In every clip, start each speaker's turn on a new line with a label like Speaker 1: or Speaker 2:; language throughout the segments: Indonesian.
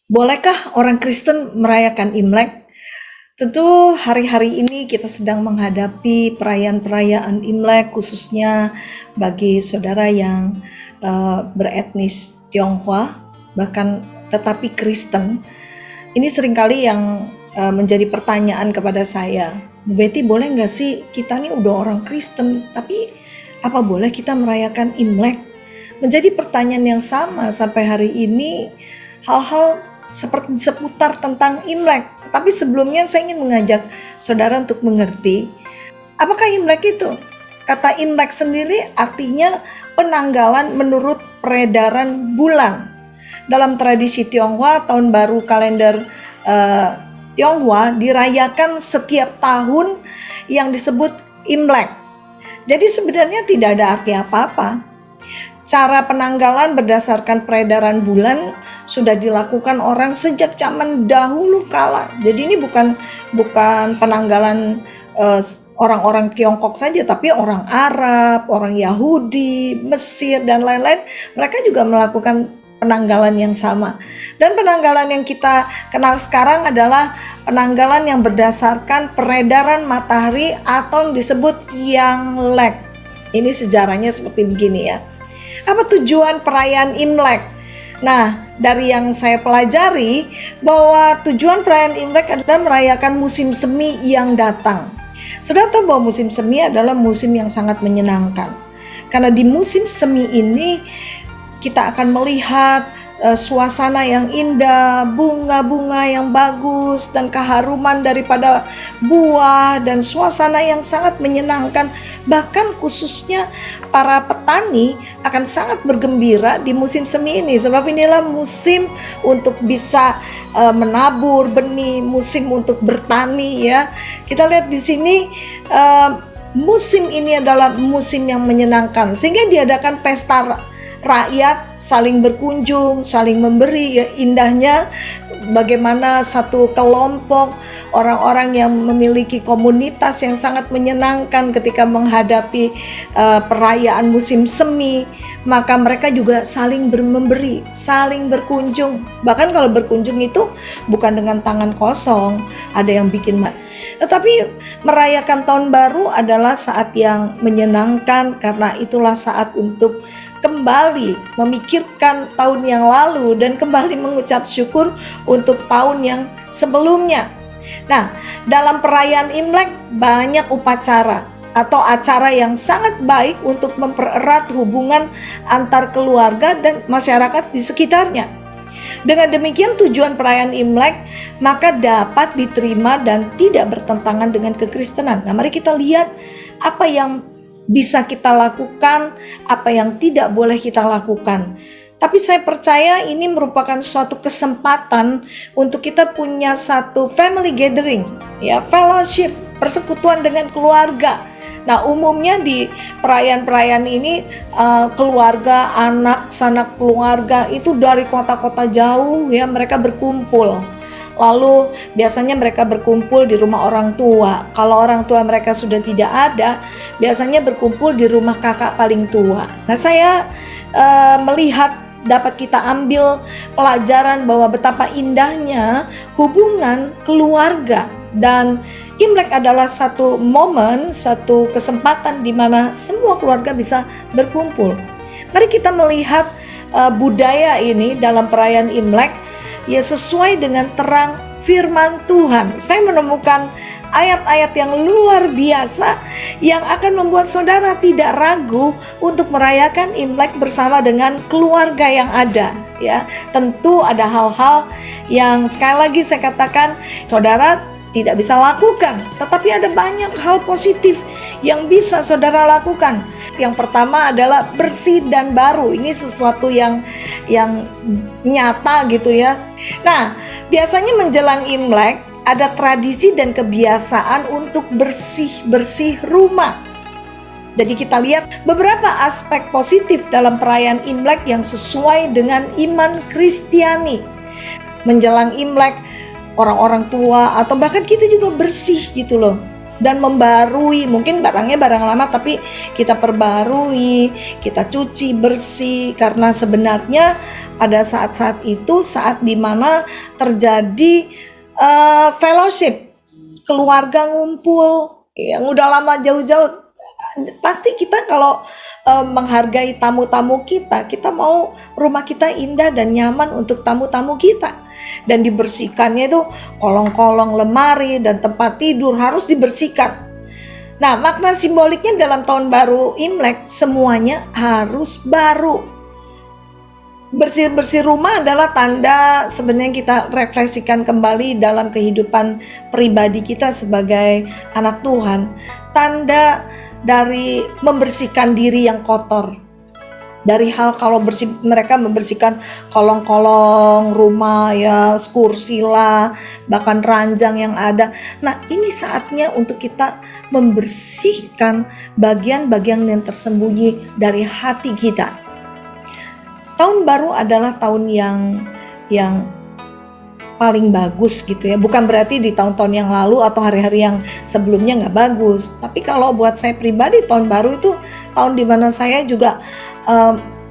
Speaker 1: Bolehkah orang Kristen merayakan Imlek? Tentu hari-hari ini kita sedang menghadapi perayaan-perayaan Imlek, khususnya bagi saudara yang beretnis Tionghoa, bahkan tetapi Kristen. Ini seringkali yang menjadi pertanyaan kepada saya, Bu Betty, boleh nggak sih kita nih udah orang Kristen, tapi apa boleh kita merayakan Imlek? Menjadi pertanyaan yang sama sampai hari ini, hal-hal seperti seputar tentang Imlek. Tapi sebelumnya saya ingin mengajak saudara untuk mengerti, apakah Imlek itu? Kata Imlek sendiri artinya penanggalan menurut peredaran bulan. Dalam tradisi Tionghoa, tahun baru kalender Tionghoa dirayakan setiap tahun yang disebut Imlek. Jadi sebenarnya tidak ada arti apa-apa. Cara penanggalan berdasarkan peredaran bulan sudah dilakukan orang sejak zaman dahulu kala. Jadi ini bukan penanggalan orang-orang Tiongkok saja, tapi orang Arab, orang Yahudi, Mesir dan lain-lain, mereka juga melakukan penanggalan yang sama. Dan penanggalan yang kita kenal sekarang adalah penanggalan yang berdasarkan peredaran matahari atau yang disebut Yanglek. Ini sejarahnya seperti begini ya. Apa tujuan perayaan Imlek? Nah, dari yang saya pelajari bahwa tujuan perayaan Imlek adalah merayakan musim semi yang datang. Sudah tahu bahwa musim semi adalah musim yang sangat menyenangkan. Karena di musim semi ini kita akan melihat suasana yang indah, bunga-bunga yang bagus, dan keharuman daripada buah, dan suasana yang sangat menyenangkan. Bahkan khususnya para petani akan sangat bergembira di musim semi ini, sebab inilah musim untuk bisa menabur benih, musim untuk bertani ya. Kita lihat di sini musim ini adalah musim yang menyenangkan, sehingga diadakan pesta rakyat saling berkunjung, saling memberi ya. Indahnya bagaimana satu kelompok orang-orang yang memiliki komunitas yang sangat menyenangkan ketika menghadapi perayaan musim semi, maka mereka juga saling memberi, saling berkunjung. Bahkan kalau berkunjung itu bukan dengan tangan kosong, ada yang bikin tetapi merayakan tahun baru adalah saat yang menyenangkan, karena itulah saat untuk kembali memikirkan tahun yang lalu dan kembali mengucap syukur untuk tahun yang sebelumnya. Nah, dalam perayaan Imlek banyak upacara atau acara yang sangat baik untuk mempererat hubungan antar keluarga dan masyarakat di sekitarnya. Dengan demikian tujuan perayaan Imlek maka dapat diterima dan tidak bertentangan dengan kekristenan. Nah, mari kita lihat apa yang bisa kita lakukan, apa yang tidak boleh kita lakukan. Tapi saya percaya ini merupakan suatu kesempatan untuk kita punya satu family gathering, ya, fellowship, persekutuan dengan keluarga. Nah, umumnya di perayaan-perayaan ini keluarga, anak, sanak keluarga itu dari kota-kota jauh ya, mereka berkumpul. Lalu biasanya mereka berkumpul di rumah orang tua. Kalau orang tua mereka sudah tidak ada, biasanya berkumpul di rumah kakak paling tua. Nah, saya melihat dapat kita ambil pelajaran bahwa betapa indahnya hubungan keluarga, dan Imlek adalah satu momen, satu kesempatan di mana semua keluarga bisa berkumpul. Mari kita melihat budaya ini dalam perayaan Imlek ya, sesuai dengan terang firman Tuhan. Saya menemukan ayat-ayat yang luar biasa yang akan membuat saudara tidak ragu untuk merayakan Imlek bersama dengan keluarga yang ada ya. Tentu ada hal-hal yang sekali lagi saya katakan saudara tidak bisa lakukan, tetapi ada banyak hal positif yang bisa saudara lakukan. Yang pertama adalah bersih dan baru. Ini sesuatu yang nyata gitu ya. Nah, biasanya menjelang Imlek ada tradisi dan kebiasaan untuk bersih-bersih rumah. Jadi kita lihat beberapa aspek positif dalam perayaan Imlek yang sesuai dengan iman Kristiani. Menjelang Imlek orang-orang tua atau bahkan kita juga bersih gitu loh. dan membarui, mungkin barangnya barang lama tapi kita perbarui, kita cuci bersih, karena sebenarnya pada saat-saat itu saat dimana terjadi fellowship, keluarga ngumpul yang udah lama jauh-jauh. Pasti kita kalau menghargai tamu-tamu kita mau rumah kita indah dan nyaman untuk tamu-tamu kita. Dan dibersihkannya itu kolong-kolong, lemari, dan tempat tidur harus dibersihkan. Nah, makna simboliknya dalam tahun baru Imlek semuanya harus baru. Bersih-bersih rumah adalah tanda sebenarnya kita refleksikan kembali dalam kehidupan pribadi kita sebagai anak Tuhan. Tanda dari membersihkan diri yang kotor. Dari hal kalau mereka membersihkan kolong-kolong rumah ya, kursi lah, bahkan ranjang yang ada. Nah, ini saatnya untuk kita membersihkan bagian-bagian yang tersembunyi dari hati kita. Tahun baru adalah tahun yang paling bagus gitu ya. Bukan berarti di tahun-tahun yang lalu atau hari-hari yang sebelumnya nggak bagus. Tapi kalau buat saya pribadi, tahun baru itu tahun dimana saya juga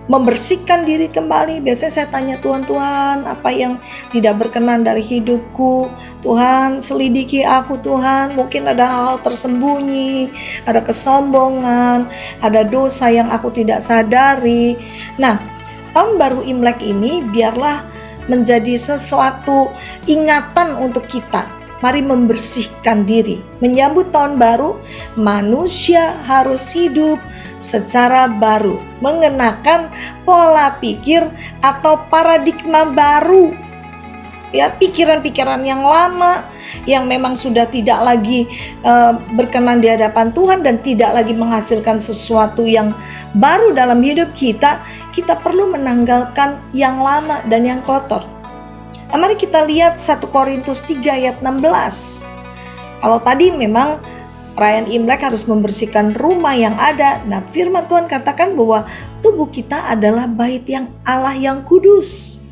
Speaker 1: membersihkan diri kembali. Biasanya saya tanya Tuhan, apa yang tidak berkenan dari hidupku? Tuhan, selidiki aku Tuhan. Mungkin ada hal tersembunyi, ada kesombongan, ada dosa yang aku tidak sadari. Nah, tahun baru Imlek ini biarlah menjadi sesuatu ingatan untuk kita. Mari membersihkan diri. Menyambut tahun baru, manusia harus hidup secara baru, mengenakan pola pikir atau paradigma baru. Ya, pikiran-pikiran yang lama yang memang sudah tidak lagi berkenan di hadapan Tuhan dan tidak lagi menghasilkan sesuatu yang baru dalam hidup kita, kita perlu menanggalkan yang lama dan yang kotor. Nah, mari kita lihat 1 Korintus 3 ayat 16. Kalau tadi memang perayaan Imlek harus membersihkan rumah yang ada. Nah, firman Tuhan katakan bahwa tubuh kita adalah bait yang Allah yang kudus.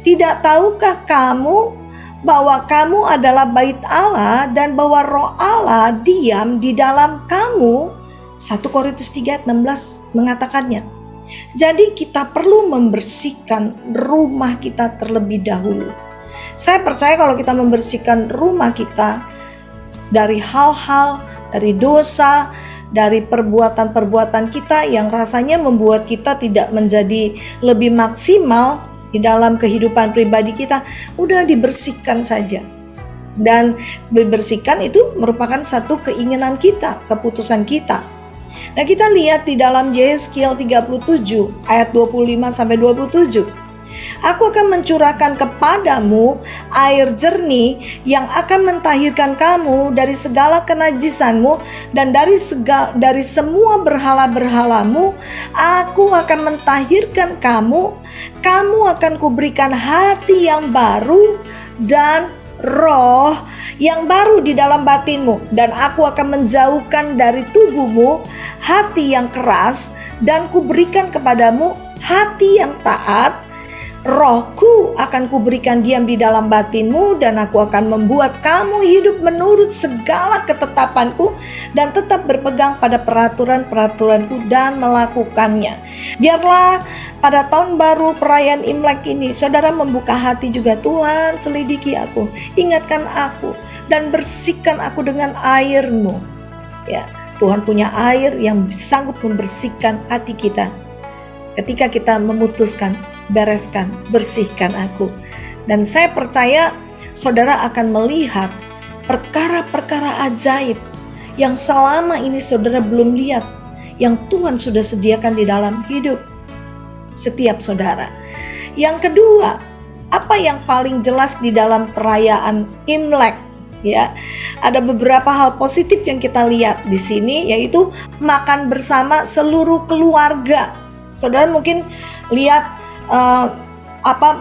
Speaker 1: Tidak tahukah kamu bahwa kamu adalah bait Allah dan bahwa Roh Allah diam di dalam kamu? 1 Korintus 3 ayat 16 mengatakannya. Jadi kita perlu membersihkan rumah kita terlebih dahulu. Saya percaya kalau kita membersihkan rumah kita dari hal-hal, dari dosa, dari perbuatan-perbuatan kita yang rasanya membuat kita tidak menjadi lebih maksimal di dalam kehidupan pribadi kita, udah dibersihkan saja. Dan dibersihkan itu merupakan satu keinginan kita, keputusan kita. Nah, kita lihat di dalam Yeskiel 37 ayat 25-27. Aku akan mencurahkan kepadamu air jernih yang akan mentahirkan kamu dari segala kenajisanmu dan dari semua berhala-berhalamu. Aku akan mentahirkan kamu. Kamu akan kuberikan hati yang baru dan roh yang baru di dalam batinmu, dan aku akan menjauhkan dari tubuhmu hati yang keras dan kuberikan kepadamu hati yang taat. Rohku akan kuberikan diam di dalam batinmu, dan aku akan membuat kamu hidup menurut segala ketetapanku dan tetap berpegang pada peraturan-peraturanku dan melakukannya. Biarlah pada tahun baru perayaan Imlek ini saudara membuka hati juga. Tuhan, selidiki aku, ingatkan aku, dan bersihkan aku dengan air-Mu. Ya, Tuhan punya air yang sanggup membersihkan hati kita. Ketika kita memutuskan, bereskan, bersihkan aku. Dan saya percaya saudara akan melihat perkara-perkara ajaib yang selama ini saudara belum lihat, yang Tuhan sudah sediakan di dalam hidup setiap saudara. Yang kedua, apa yang paling jelas di dalam perayaan Imlek? Ya, ada beberapa hal positif yang kita lihat di sini, yaitu makan bersama seluruh keluarga. Saudara mungkin lihat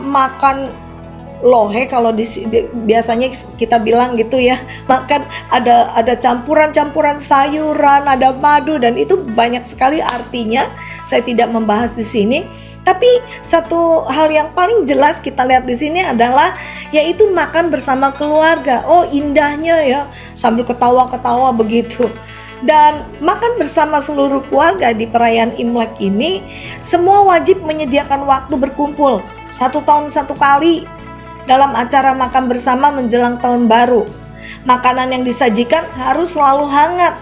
Speaker 1: makan lohe, kalau biasanya kita bilang gitu ya, makan ada campuran-campuran sayuran, ada madu, dan itu banyak sekali artinya. Saya tidak membahas di sini, Tapi satu hal yang paling jelas kita lihat di sini adalah yaitu makan bersama keluarga. Oh, indahnya ya, sambil ketawa-ketawa begitu. Dan makan bersama seluruh keluarga di perayaan Imlek ini, semua wajib menyediakan waktu berkumpul 1 tahun 1 kali dalam acara makan bersama menjelang tahun baru. Makanan yang disajikan harus selalu hangat.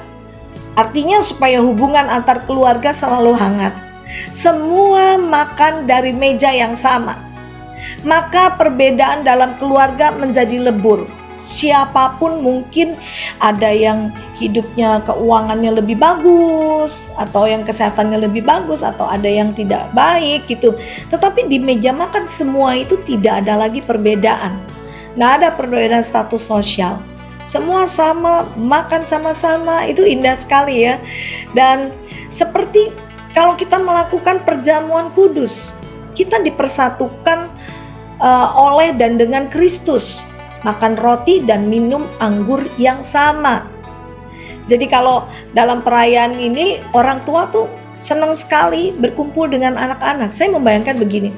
Speaker 1: Artinya supaya hubungan antar keluarga selalu hangat. Semua makan dari meja yang sama. Maka perbedaan dalam keluarga menjadi lebur. Siapapun mungkin ada yang hidupnya keuangannya lebih bagus, atau yang kesehatannya lebih bagus, atau ada yang tidak baik gitu. Tetapi di meja makan semua itu tidak ada lagi perbedaan. Nggak ada perbedaan status sosial. Semua sama, makan sama-sama, itu indah sekali ya. Dan seperti kalau kita melakukan perjamuan kudus, kita dipersatukan oleh dan dengan Kristus, makan roti dan minum anggur yang sama. Jadi kalau dalam perayaan ini orang tua tuh senang sekali berkumpul dengan anak-anak. Saya membayangkan begini,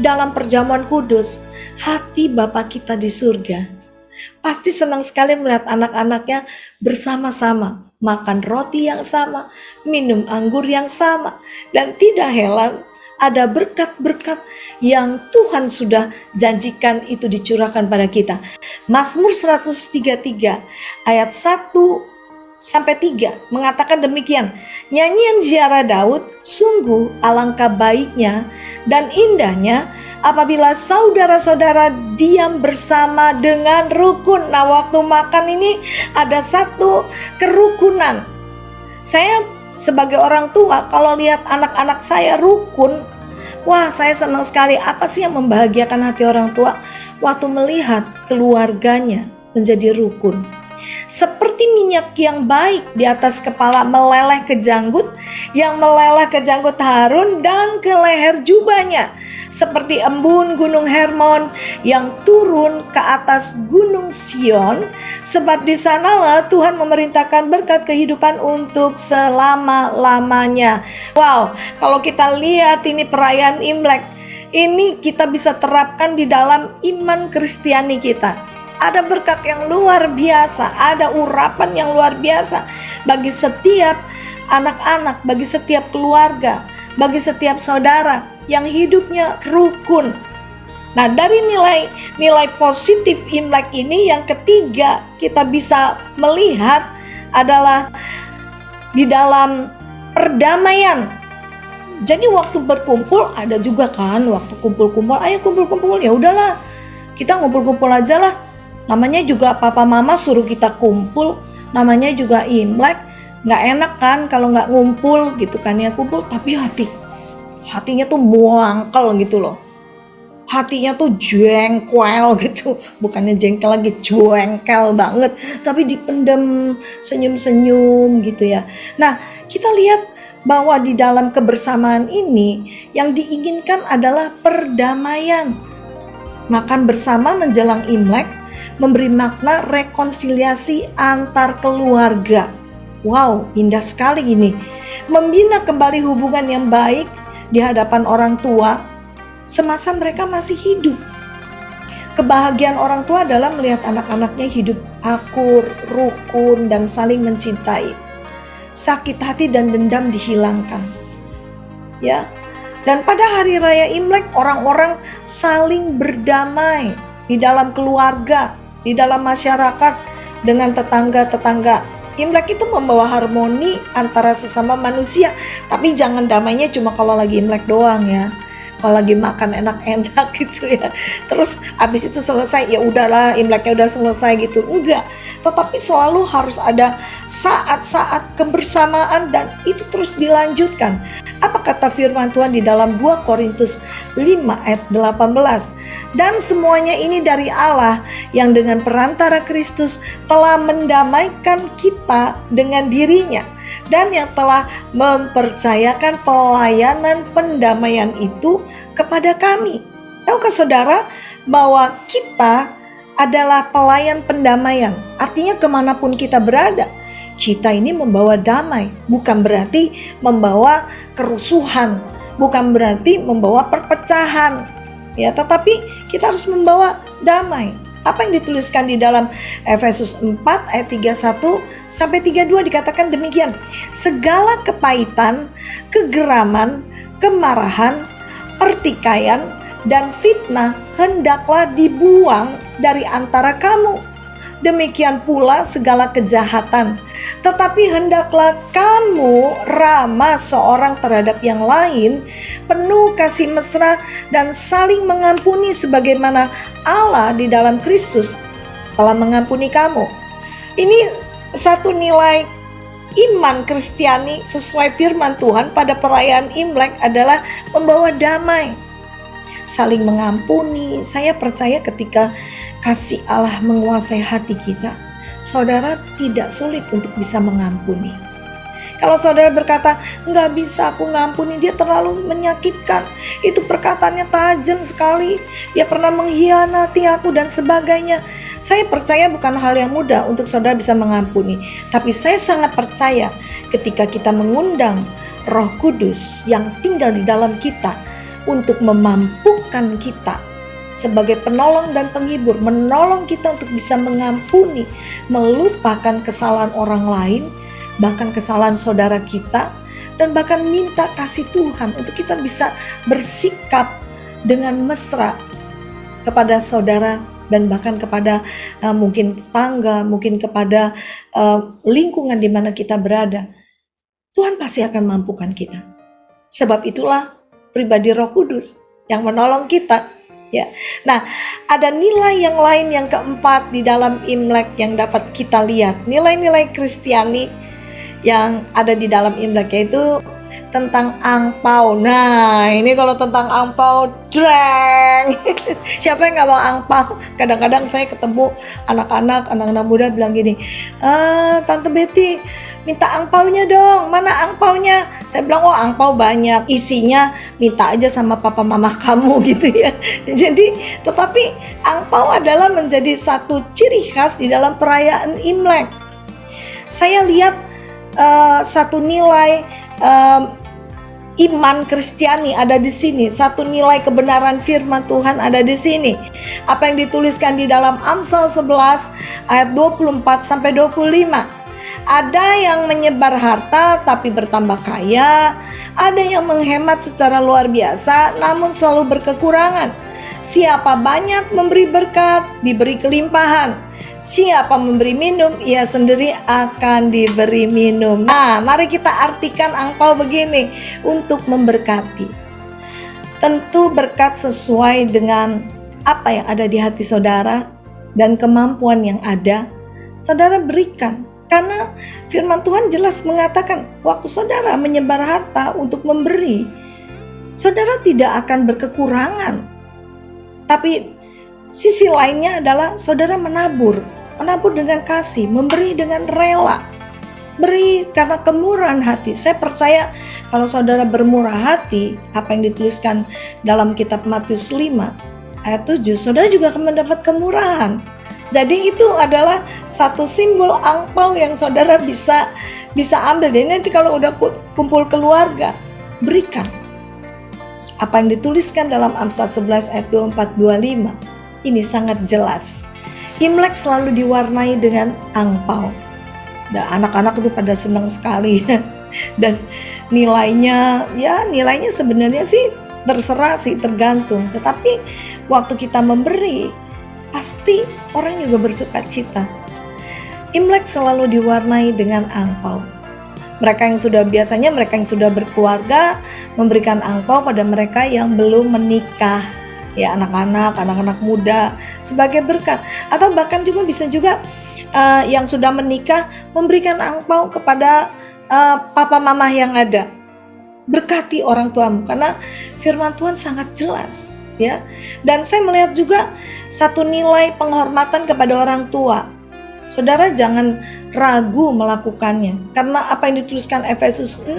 Speaker 1: dalam perjamuan kudus, hati Bapa kita di surga pasti senang sekali melihat anak-anaknya bersama-sama makan roti yang sama, minum anggur yang sama, dan tidak heran ada berkat-berkat yang Tuhan sudah janjikan itu dicurahkan pada kita. Mazmur 133 ayat 1-3 mengatakan demikian, nyanyian ziarah Daud, sungguh alangkah baiknya dan indahnya apabila saudara-saudara diam bersama dengan rukun. Nah, waktu makan ini ada satu kerukunan. Saya sebagai orang tua kalau lihat anak-anak saya rukun, wah saya senang sekali. Apa sih yang membahagiakan hati orang tua? Waktu melihat keluarganya menjadi rukun. Seperti minyak yang baik di atas kepala meleleh ke janggut, yang meleleh ke janggut Harun dan ke leher jubahnya. Seperti embun gunung Hermon yang turun ke atas gunung Sion, sebab di sanalah Tuhan memerintahkan berkat kehidupan untuk selama-lamanya. Wow, kalau kita lihat ini perayaan Imlek, ini kita bisa terapkan di dalam iman Kristiani kita. Ada berkat yang luar biasa, ada urapan yang luar biasa bagi setiap anak-anak, bagi setiap keluarga, bagi setiap saudara yang hidupnya rukun. Nah, dari nilai positif Imlek ini yang ketiga kita bisa melihat adalah di dalam perdamaian. Jadi waktu berkumpul ada juga kan waktu kumpul-kumpul, ayo kumpul-kumpul, ya udahlah kita ngumpul-kumpul aja lah. Namanya juga papa mama suruh kita kumpul, namanya juga Imlek, nggak enak kan kalau nggak ngumpul gitu kan ya, kumpul tapi hatinya tuh muangkel gitu loh, hatinya tuh jengkel gitu, bukannya jengkel lagi, jengkel banget, tapi dipendam senyum-senyum gitu ya. Nah, kita lihat bahwa di dalam kebersamaan ini yang diinginkan adalah perdamaian. Makan bersama menjelang Imlek memberi makna rekonsiliasi antar keluarga. Wow, indah sekali ini. Membina kembali hubungan yang baik di hadapan orang tua semasa mereka masih hidup. Kebahagiaan orang tua adalah melihat anak-anaknya hidup akur, rukun, dan saling mencintai. Sakit hati dan dendam dihilangkan. Ya. Dan pada hari raya Imlek orang-orang saling berdamai di dalam keluarga, di dalam masyarakat, dengan tetangga-tetangga. Imlek itu membawa harmoni antara sesama manusia. Tapi jangan damainya cuma kalau lagi Imlek doang ya. Kalau lagi makan enak-enak gitu ya. Terus habis itu selesai, ya udahlah Imleknya udah selesai gitu. Enggak. Tetapi selalu harus ada saat-saat kebersamaan dan itu terus dilanjutkan. Apa kata firman Tuhan di dalam 2 Korintus 5 ayat 18? Dan semuanya ini dari Allah yang dengan perantara Kristus telah mendamaikan kita dengan dirinya dan yang telah mempercayakan pelayanan pendamaian itu kepada kami. Tahukah saudara bahwa kita adalah pelayan pendamaian? Artinya kemanapun kita berada, kita ini membawa damai, bukan berarti membawa kerusuhan, bukan berarti membawa perpecahan, ya, tetapi kita harus membawa damai. Apa yang dituliskan di dalam Efesus 4 ayat 31 sampai 32 dikatakan demikian. Segala kepahitan, kegeraman, kemarahan, pertikaian, dan fitnah hendaklah dibuang dari antara kamu. Demikian pula segala kejahatan. Tetapi hendaklah kamu ramah seorang terhadap yang lain, penuh kasih mesra dan saling mengampuni sebagaimana Allah di dalam Kristus telah mengampuni kamu. Ini satu nilai iman Kristiani sesuai firman Tuhan pada perayaan Imlek adalah membawa damai, saling mengampuni. Saya percaya ketika kasih Allah menguasai hati kita, saudara tidak sulit untuk bisa mengampuni. Kalau saudara berkata, nggak bisa aku ngampuni, dia terlalu menyakitkan, itu perkataannya tajam sekali, dia pernah mengkhianati aku dan sebagainya. Saya percaya bukan hal yang mudah untuk saudara bisa mengampuni. Tapi saya sangat percaya ketika kita mengundang Roh Kudus yang tinggal di dalam kita untuk memampukan kita sebagai penolong dan penghibur, menolong kita untuk bisa mengampuni, melupakan kesalahan orang lain, bahkan kesalahan saudara kita, dan bahkan minta kasih Tuhan untuk kita bisa bersikap dengan mesra kepada saudara dan bahkan kepada mungkin tetangga, mungkin kepada lingkungan di mana kita berada. Tuhan pasti akan mampukan kita. Sebab itulah pribadi Roh Kudus yang menolong kita. Ya, nah ada nilai yang lain yang keempat di dalam Imlek yang dapat kita lihat. Nilai-nilai Kristiani yang ada di dalam Imlek yaitu tentang angpau. Nah ini kalau tentang angpau, dreng. Siapa yang gak mau angpau? Kadang-kadang saya ketemu anak-anak muda bilang gini, Tante Betty minta angpaunya dong, mana angpaunya? Saya bilang, oh angpau banyak, isinya minta aja sama papa mama kamu gitu ya. Jadi, tetapi angpau adalah menjadi satu ciri khas di dalam perayaan Imlek. Saya lihat satu nilai iman Kristiani ada di sini, satu nilai kebenaran firman Tuhan ada di sini. Apa yang dituliskan di dalam Amsal 11 ayat 24 sampai 25. Ada yang menyebar harta tapi bertambah kaya, ada yang menghemat secara luar biasa namun selalu berkekurangan. Siapa banyak memberi berkat, diberi kelimpahan. Siapa memberi minum, ia sendiri akan diberi minum. Nah, mari kita artikan angpau begini, untuk memberkati. Tentu berkat sesuai dengan apa yang ada di hati saudara dan kemampuan yang ada, saudara berikan. Karena firman Tuhan jelas mengatakan, waktu saudara menyebar harta untuk memberi, saudara tidak akan berkekurangan. Tapi sisi lainnya adalah saudara menabur dengan kasih, memberi dengan rela, beri karena kemurahan hati. Saya percaya kalau saudara bermurah hati, apa yang dituliskan dalam kitab Matius 5 ayat 7, saudara juga akan mendapat kemurahan. Jadi itu adalah satu simbol angpau yang saudara bisa ambil. Jadi nanti kalau udah kumpul keluarga, berikan. Apa yang dituliskan dalam Amsal 11 ayat 24-25 ini sangat jelas. Imlek selalu diwarnai dengan angpau. Dan anak-anak itu pada senang sekali. Dan nilainya sebenarnya sih terserah sih, tergantung. Tetapi waktu kita memberi, pasti orang juga bersuka cita. Imlek selalu diwarnai dengan angpau. Mereka yang sudah berkeluarga memberikan angpau pada mereka yang belum menikah, ya anak-anak muda sebagai berkat. Atau bahkan juga bisa juga yang sudah menikah memberikan angpau kepada papa mama yang ada. Berkati orang tuamu, karena firman Tuhan sangat jelas, ya. Dan saya melihat juga satu nilai penghormatan kepada orang tua. Saudara jangan ragu melakukannya, karena apa yang dituliskan Efesus 6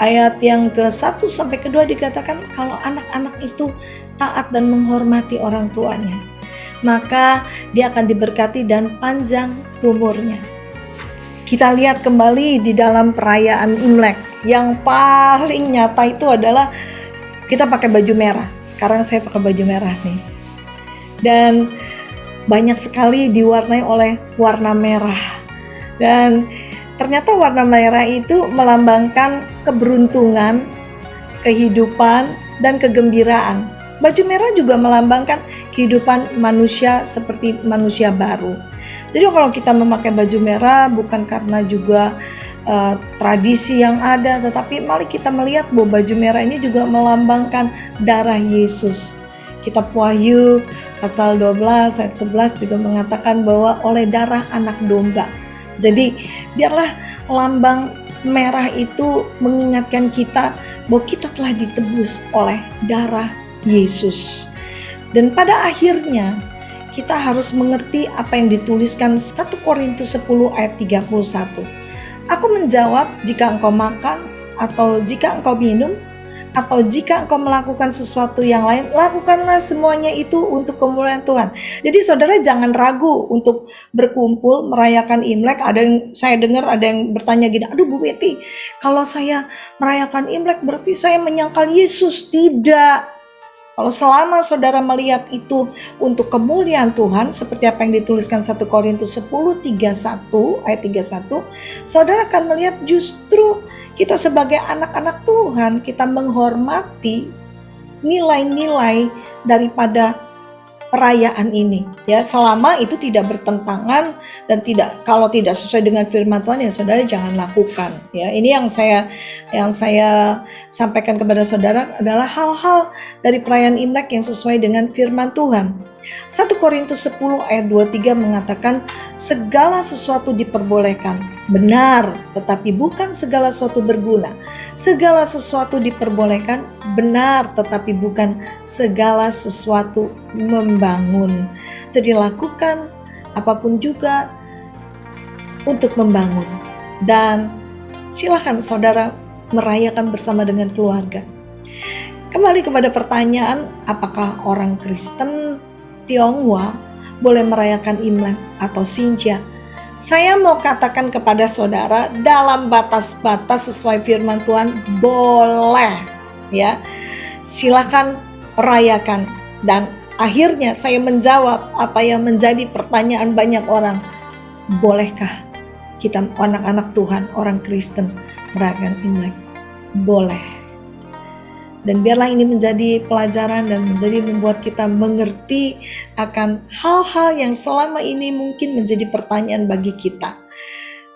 Speaker 1: ayat yang ke-1 sampai ke-2 dikatakan kalau anak-anak itu taat dan menghormati orang tuanya, maka dia akan diberkati dan panjang umurnya. Kita lihat kembali di dalam perayaan Imlek, yang paling nyata itu adalah kita pakai baju merah. Sekarang saya pakai baju merah nih. Dan banyak sekali diwarnai oleh warna merah. Dan ternyata warna merah itu melambangkan keberuntungan, kehidupan, dan kegembiraan. Baju merah juga melambangkan kehidupan manusia seperti manusia baru. Jadi kalau kita memakai baju merah bukan karena juga tradisi yang ada, tetapi mari kita melihat bahwa baju merah ini juga melambangkan darah Yesus. Kitab Wahyu pasal 12 ayat 11 juga mengatakan bahwa oleh darah anak domba. Jadi biarlah lambang merah itu mengingatkan kita bahwa kita telah ditebus oleh darah Yesus. Dan pada akhirnya kita harus mengerti apa yang dituliskan 1 Korintus 10 ayat 31. Aku menjawab, jika engkau makan atau jika engkau minum atau jika engkau melakukan sesuatu yang lain, lakukanlah semuanya itu untuk kemuliaan Tuhan. Jadi saudara jangan ragu untuk berkumpul merayakan Imlek. Saya dengar ada yang bertanya gini, aduh Bu Betty, kalau saya merayakan Imlek berarti saya menyangkal Yesus. Tidak. Kalau selama saudara melihat itu untuk kemuliaan Tuhan, seperti apa yang dituliskan 1 Korintus 10:31 ayat 31, saudara akan melihat justru kita sebagai anak-anak Tuhan, kita menghormati nilai-nilai daripada perayaan ini, ya, selama itu tidak bertentangan dan kalau tidak sesuai dengan firman Tuhan, ya saudara jangan lakukan, ya. Ini yang saya sampaikan kepada saudara adalah hal-hal dari perayaan Imlek yang sesuai dengan firman Tuhan. 1 Korintus 10 ayat 23 mengatakan segala sesuatu diperbolehkan, benar, tetapi bukan segala sesuatu berguna. Segala sesuatu diperbolehkan, benar, tetapi bukan segala sesuatu membangun. Jadi lakukan apapun juga untuk membangun. Dan silakan saudara merayakan bersama dengan keluarga. Kembali kepada pertanyaan, apakah orang Kristen Tionghoa boleh merayakan Imlek atau Xinjia? Saya mau katakan kepada saudara, dalam batas-batas sesuai firman Tuhan boleh, ya. Silakan rayakan. Dan akhirnya saya menjawab apa yang menjadi pertanyaan banyak orang. Bolehkah kita anak-anak Tuhan, orang Kristen merayakan Imlek? Boleh. Dan biarlah ini menjadi pelajaran dan menjadi membuat kita mengerti akan hal-hal yang selama ini mungkin menjadi pertanyaan bagi kita.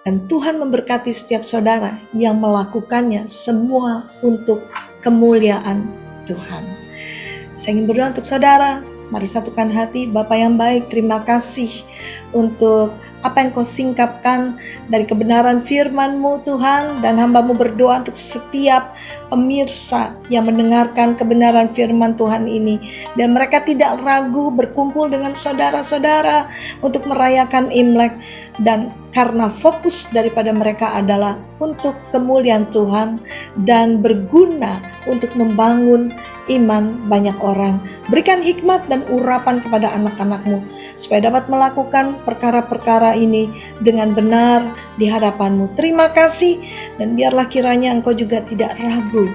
Speaker 1: Dan Tuhan memberkati setiap saudara yang melakukannya semua untuk kemuliaan Tuhan. Saya ingin berdoa untuk saudara. Mari satukan hati. Bapa yang baik, terima kasih untuk apa yang Kau singkapkan dari kebenaran firman-Mu Tuhan. Dan hamba-Mu berdoa untuk setiap pemirsa yang mendengarkan kebenaran firman Tuhan ini. Dan mereka tidak ragu berkumpul dengan saudara-saudara untuk merayakan Imlek. Dan karena fokus daripada mereka adalah untuk kemuliaan Tuhan dan berguna untuk membangun iman banyak orang. Berikan hikmat dan urapan kepada anak-anak-Mu supaya dapat melakukan perkara-perkara ini dengan benar di hadapan-Mu. Terima kasih, dan biarlah kiranya Engkau juga tidak ragu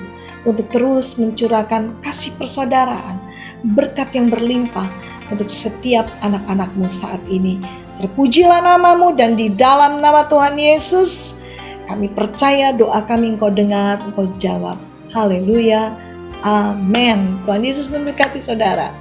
Speaker 1: untuk terus mencurahkan kasih persaudaraan, berkat yang berlimpah untuk setiap anak-anak-Mu saat ini. Terpujilah nama-Mu, dan di dalam nama Tuhan Yesus kami percaya doa kami Engkau dengar, Engkau jawab. Haleluya, amin. Tuhan Yesus memberkati saudara.